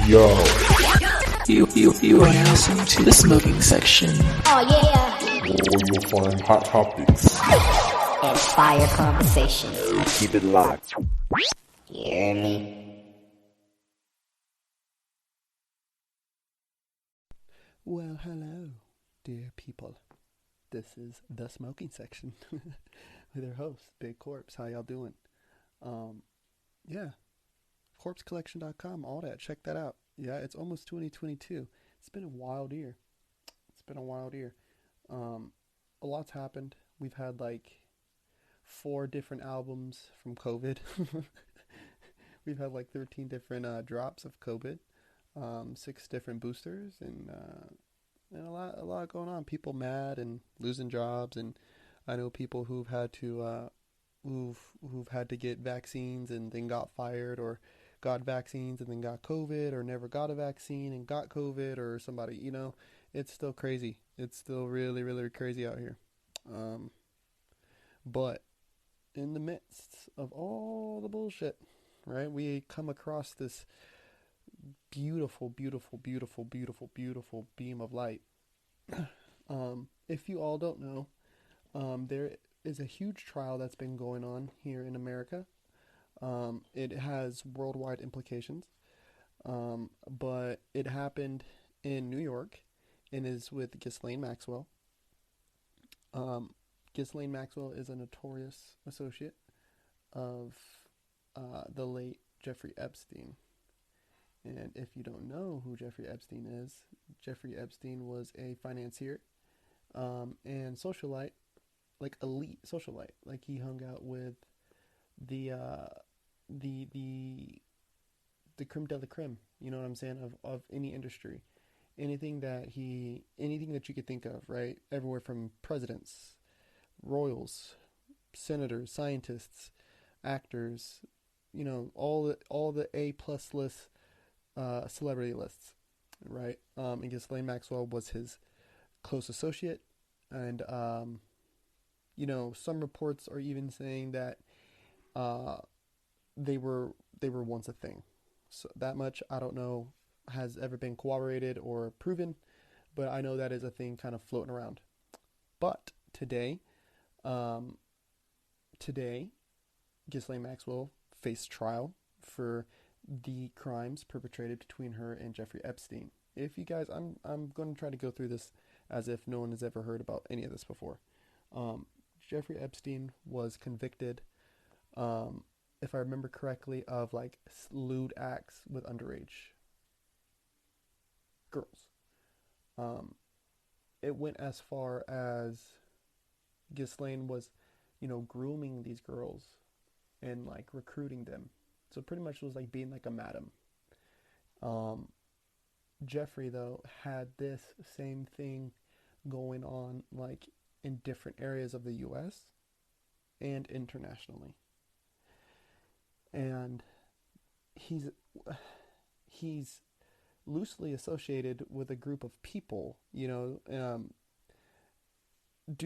Yo. You are now listening to the smoking section. Oh yeah. Where you'll find hot topics. And fire conversations. Keep it locked. You hear me? Well, hello, dear people. This is the smoking section with your host, Big Corpse. How y'all doing? Yeah, corpsecollection.com, all that. Check that out. Yeah, it's almost 2022. It's been a wild year. A lot's happened. We've had like 4 different albums from COVID. We've had like 13 different drops of COVID, 6 different boosters, and a lot going on. People mad and losing jobs, and I know people who've had to who've had to get vaccines and then got fired, or got vaccines and then got COVID, or never got a vaccine and got COVID, or somebody, it's still crazy. It's still really, really crazy out here. But in the midst of all the bullshit, right, we come across this beautiful, beautiful, beautiful, beautiful, beautiful beam of light. If you all don't know, there is a huge trial that's been going on here in America. It has worldwide implications, but it happened in New York and is with Ghislaine Maxwell. Ghislaine Maxwell is a notorious associate of the late Jeffrey Epstein. And if you don't know who Jeffrey Epstein is, Jeffrey Epstein was a financier and socialite, like elite socialite. Like he hung out with the creme de la creme, you know what I'm saying, of any industry. Anything that you could think of, right? Everywhere from presidents, royals, senators, scientists, actors, all the A+ lists, celebrity lists, right? And Ghislaine Maxwell was his close associate, and some reports are even saying that they were once a thing. So that much I don't know has ever been corroborated or proven, but I know that is a thing kind of floating around. But today, Ghislaine Maxwell faced trial for the crimes perpetrated between her and Jeffrey Epstein. If you guys, I'm going to try to go through this as if no one has ever heard about any of this before. Jeffrey Epstein was convicted, if I remember correctly, of like lewd acts with underage girls. It went as far as Ghislaine was, grooming these girls and like recruiting them. So pretty much it was like being like a madam. Jeffrey, though, had this same thing going on like in different areas of the U.S. and internationally. And he's loosely associated with a group of people, due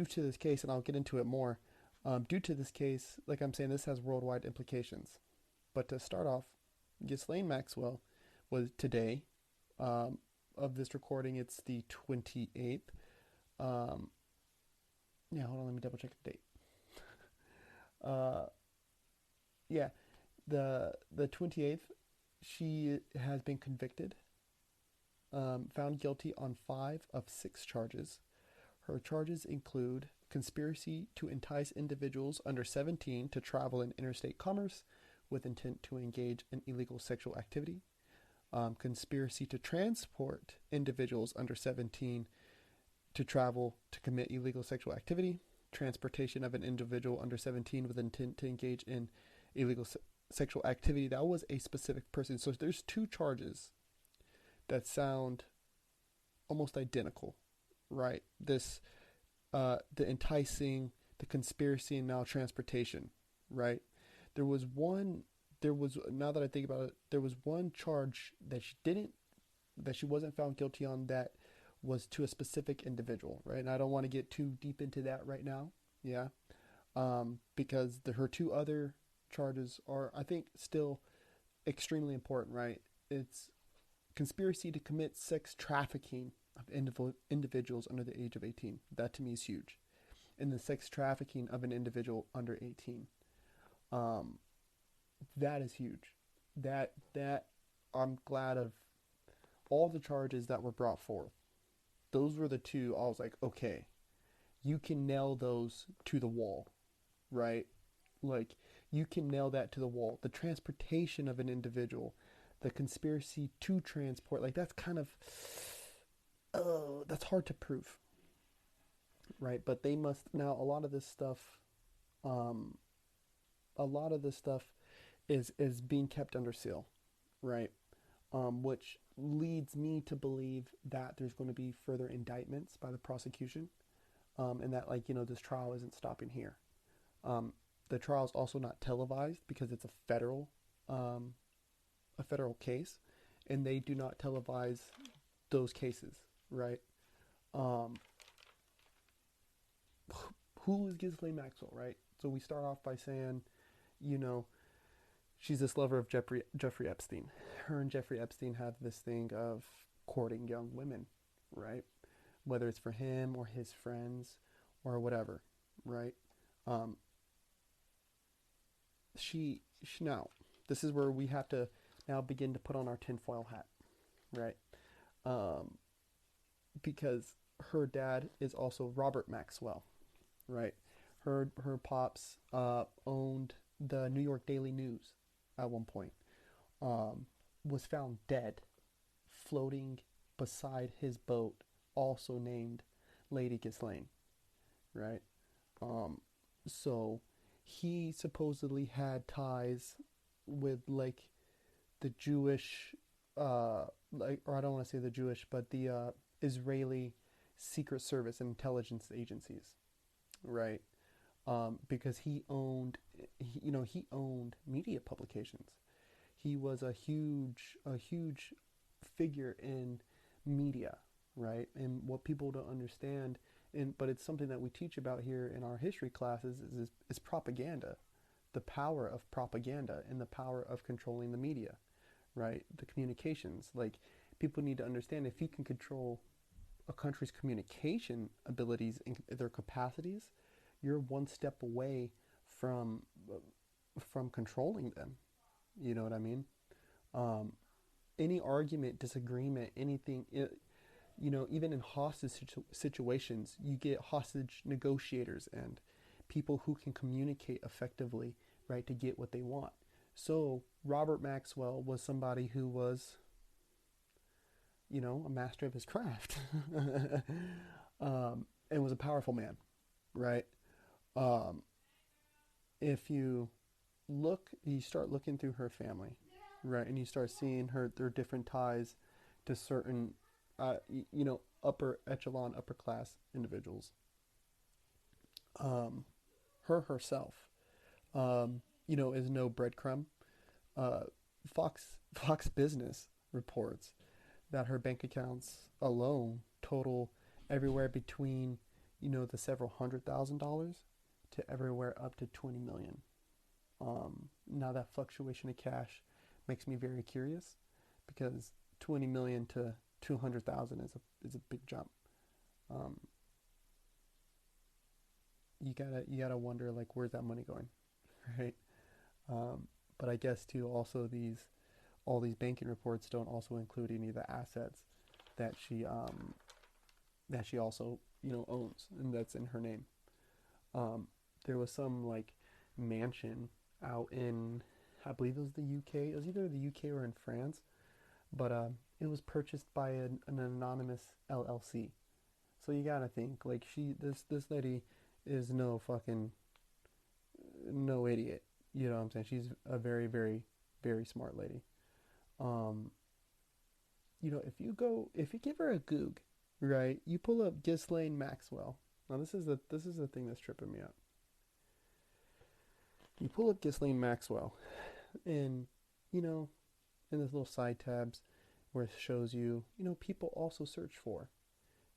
to this case, and I'll get into it more. Due to this case, like I'm saying, this has worldwide implications. But to start off, Ghislaine Maxwell was today, of this recording, it's the 28th. Hold on, let me double check the date. The 28th, she has been convicted, found guilty on 5 of 6 charges. Her charges include conspiracy to entice individuals under 17 to travel in interstate commerce with intent to engage in illegal sexual activity, conspiracy to transport individuals under 17 to travel to commit illegal sexual activity, transportation of an individual under 17 with intent to engage in illegal sexual activity. That was a specific person. So there's 2 charges that sound almost identical, right? This, the enticing, the conspiracy, and now transportation, right? Now that I think about it, there was one charge that she wasn't found guilty on that was to a specific individual, right? And I don't want to get too deep into that right now, yeah, because her 2 other charges are, I think, still extremely important, right? It's conspiracy to commit sex trafficking of individuals under the age of 18. That to me is huge. And the sex trafficking of an individual under 18. That is huge. That I'm glad of all the charges that were brought forth. Those were the two I was like, okay, you can nail those to the wall, right? Like, you can nail that to the wall. The transportation of an individual, the conspiracy to transport, like, that's kind of, that's hard to prove, right? But they must, now a lot of this stuff is being kept under seal, right? Which leads me to believe that there's going to be further indictments by the prosecution, and that, like, this trial isn't stopping here. The trial is also not televised because it's a federal case, and they do not televise those cases, right? Who is Ghislaine Maxwell, right? So we start off by saying, she's this lover of Jeffrey Epstein. Her and Jeffrey Epstein have this thing of courting young women, right? Whether it's for him or his friends or whatever, right? Now, this is where we have to now begin to put on our tinfoil hat, right? Because her dad is also Robert Maxwell, right? Her pops owned the New York Daily News at one point. Was found dead, floating beside his boat, also named Lady Ghislaine, right? So he supposedly had ties with, like, the Jewish, or I don't want to say the Jewish, but the Israeli Secret Service and intelligence agencies, right? Because he owned media publications. He was a huge figure in media, right? And what people don't understand, but it's something that we teach about here in our history classes, is propaganda, the power of propaganda and the power of controlling the media, right? The communications. Like, people need to understand, if you can control a country's communication abilities and their capacities, you're one step away from controlling them. You know what I mean? Any argument, disagreement, anything, even in hostage situations, you get hostage negotiators and people who can communicate effectively, right, to get what they want. So Robert Maxwell was somebody who was, a master of his craft, and was a powerful man, right? If you start looking through her family, right, and you start seeing their different ties to certain, upper echelon, upper class individuals. Herself, is no breadcrumb. Fox Business reports that her bank accounts alone total everywhere between, the several $100,000 to everywhere up to 20 million. Now that fluctuation of cash makes me very curious, because 20 million to 200,000 is a big jump. You gotta wonder, like, where's that money going, right? But I guess too, also all these banking reports don't also include any of the assets that she also owns, and that's in her name. There was some, like, mansion out in, I believe it was the UK. It was either the UK or in France, but it was purchased by an anonymous LLC. So you gotta think, like, this lady is no idiot. You know what I'm saying? She's a very, very, very smart lady. If you give her a Goog, right? You pull up Ghislaine Maxwell. Now this is the thing that's tripping me out. You pull up Ghislaine Maxwell, and in this little side tabs where it shows you, people also search for.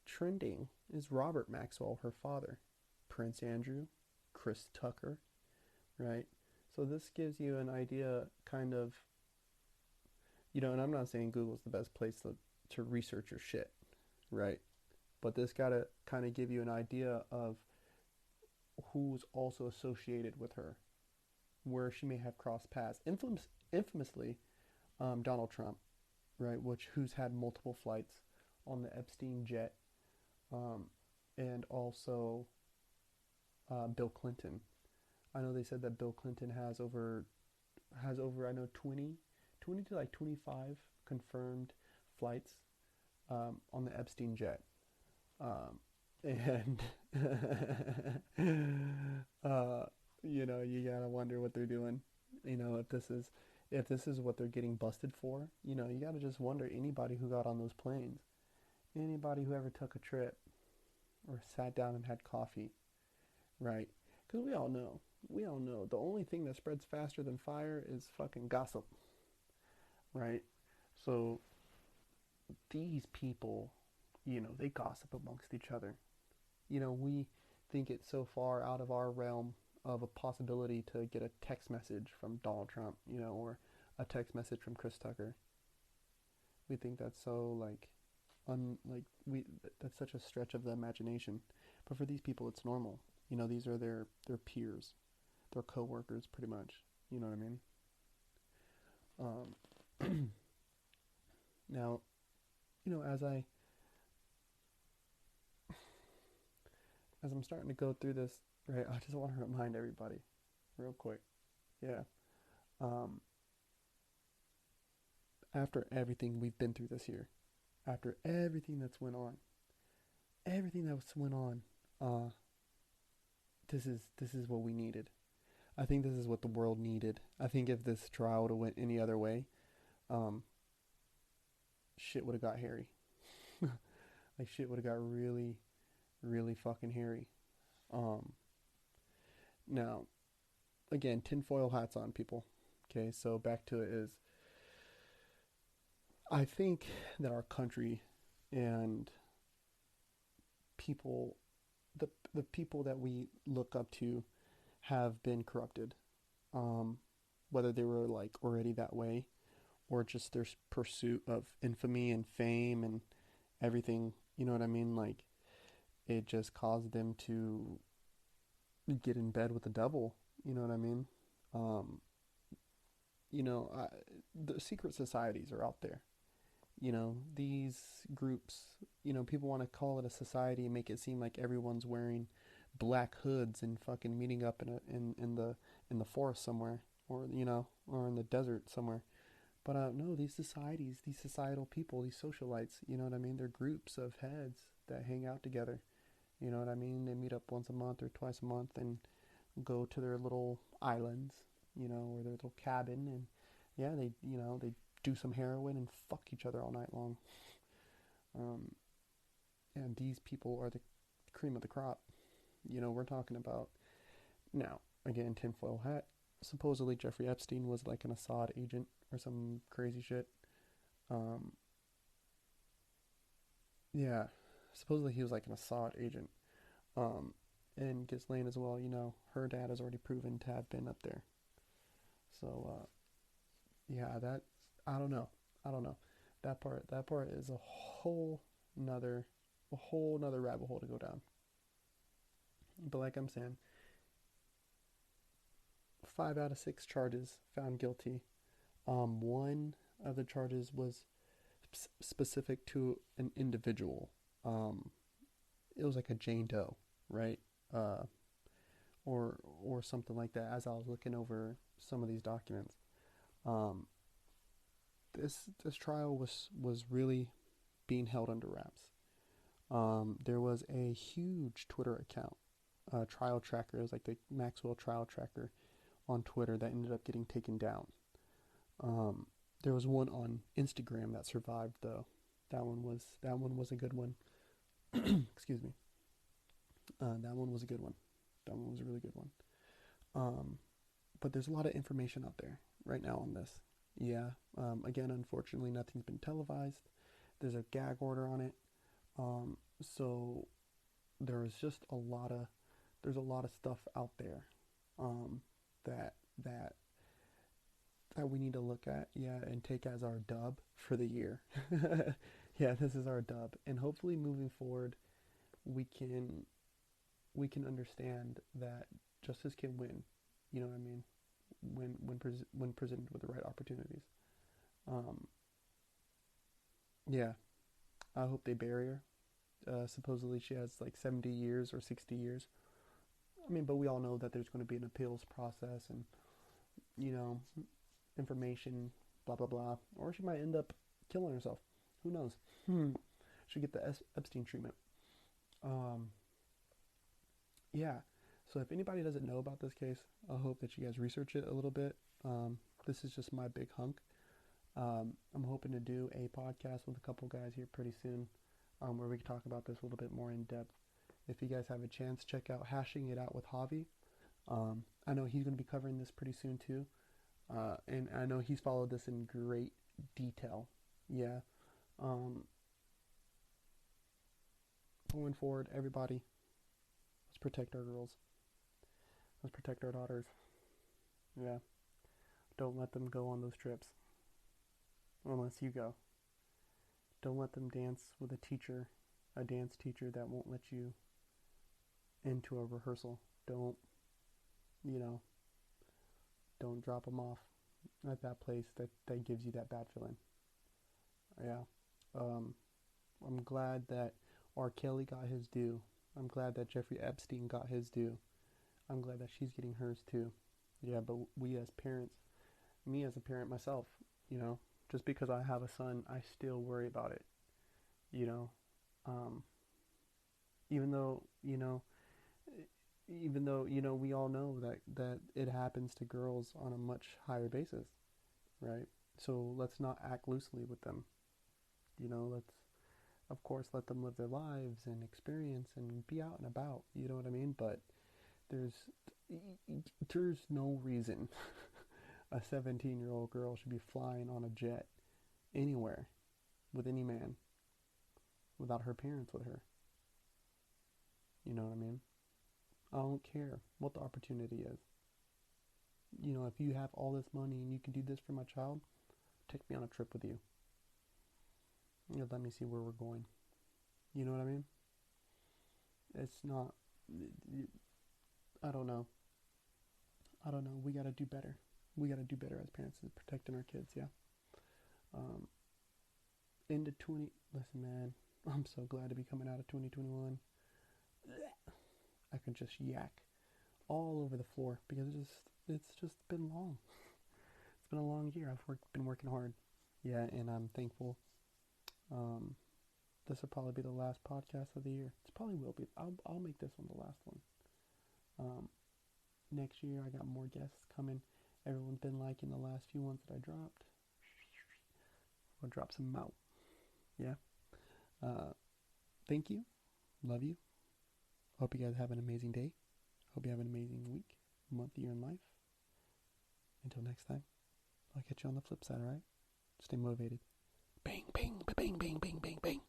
Trending is Robert Maxwell, her father, Prince Andrew, Chris Tucker, right? So this gives you an idea, kind of, And I'm not saying Google's the best place to research your shit, right? But this gotta kind of give you an idea of who's also associated with her, where she may have crossed paths. Infamously, Donald Trump, right? Who's had multiple flights on the Epstein jet, and also Bill Clinton. I know they said that Bill Clinton has over I know 20 to like 25 confirmed flights on the Epstein jet. And you gotta wonder what they're doing. If this is what they're getting busted for. You gotta just wonder, anybody who got on those planes, anybody who ever took a trip or sat down and had coffee, right? Because we all know the only thing that spreads faster than fire is fucking gossip, right? So these people, they gossip amongst each other. We think it's so far out of our realm of a possibility to get a text message from Donald Trump, or a text message from Chris Tucker. We think that's so that's such a stretch of the imagination. But for these people, it's normal. These are their peers, their coworkers, pretty much. You know what I mean? Now, as I'm starting to go through this, right, I just want to remind everybody, real quick, yeah, after everything we've been through this year, after everything that's went on, this is what we needed. I think this is what the world needed. I think if this trial would have went any other way, shit would have got hairy. Like, shit would have got really, really fucking hairy. Now, again, tinfoil hats on, people. Okay, so back to it is, I think that our country and people, the people that we look up to, have been corrupted. Whether they were like already that way, or just their pursuit of infamy and fame and everything. You know what I mean? Like, it just caused them to get in bed with the devil. You know what I mean? The secret societies are out there. These groups, people want to call it a society and make it seem like everyone's wearing black hoods and fucking meeting up in the forest somewhere, or or in the desert somewhere. But no, these societies, these societal people, these socialites, you know what I mean? They're groups of heads that hang out together. You know what I mean? They meet up once a month or twice a month and go to their little islands, or their little cabin, and yeah, they do some heroin and fuck each other all night long. And these people are the cream of the crop. We're talking about, now, again, tinfoil hat. Supposedly Jeffrey Epstein was like an Assad agent or some crazy shit. Yeah, supposedly he was like an Assad agent. And Ghislaine as well, her dad has already proven to have been up there. So, yeah, that, I don't know. That part is a whole nother rabbit hole to go down. But like I'm saying, 5 out of 6 charges found guilty. One of the charges was specific to an individual. It was like a Jane Doe, right? Or something like that. As I was looking over some of these documents, this trial was really being held under wraps. There was a huge Twitter account, trial tracker. It was like the Maxwell trial tracker on Twitter that ended up getting taken down. There was one on Instagram that survived though. That one was a good one. Excuse me. That one was a good one. That one was a really good one. But there's a lot of information out there right now on this. Yeah. Again, unfortunately, nothing's been televised. There's a gag order on it. So there's a lot of stuff out there that that we need to look at, and take as our dub for the year. This is our dub, and hopefully moving forward, we can understand that justice can win. You know what I mean? When presented with the right opportunities. I hope they bury her. Supposedly she has like 70 years or 60 years. I mean, but we all know that there's going to be an appeals process and, information, blah, blah, blah. Or she might end up killing herself. Who knows? Should get the Epstein treatment. So if anybody doesn't know about this case, I hope that you guys research it a little bit. This is just my big hunk. I'm hoping to do a podcast with a couple guys here pretty soon, where we can talk about this a little bit more in depth. If you guys have a chance, check out Hashing It Out with Javi. I know he's going to be covering this pretty soon too. And I know he's followed this in great detail. Going forward, everybody, let's protect our girls. Let's protect our daughters. Don't let them go on those trips. Unless you go. Don't let them dance with a dance teacher that won't let you into a rehearsal. Don't drop them off at that place that gives you that bad feeling. I'm glad that R. Kelly got his due. I'm glad that Jeffrey Epstein got his due. I'm glad that she's getting hers too. But we as parents, me as a parent myself, just because I have a son, I still worry about it. Even though we all know that it happens to girls on a much higher basis, right? So let's not act loosely with them. Let's, of course, let them live their lives and experience and be out and about. You know what I mean? But there's no reason a 17-year-old girl should be flying on a jet anywhere with any man without her parents with her. You know what I mean? I don't care what the opportunity is. If you have all this money and you can do this for my child, take me on a trip with you. Let me see where we're going. You know what I mean? It's not... I don't know. We gotta do better. We gotta do better as parents in protecting our kids, Listen, man, I'm so glad to be coming out of 2021. I can just yak all over the floor because it's just been long. It's been a long year. I've been working hard. And I'm thankful. This will probably be the last podcast of the year. It probably will be. I'll make this one the last one. Next year I got more guests coming. Everyone's been liking the last few ones that I dropped. I'll drop some out. Thank you. Love you. Hope you guys have an amazing day. Hope you have an amazing week, month, year in life. Until next time, I'll catch you on the flip side, alright? Stay motivated. Bang, bang, bang, bang, bang, bang, bang.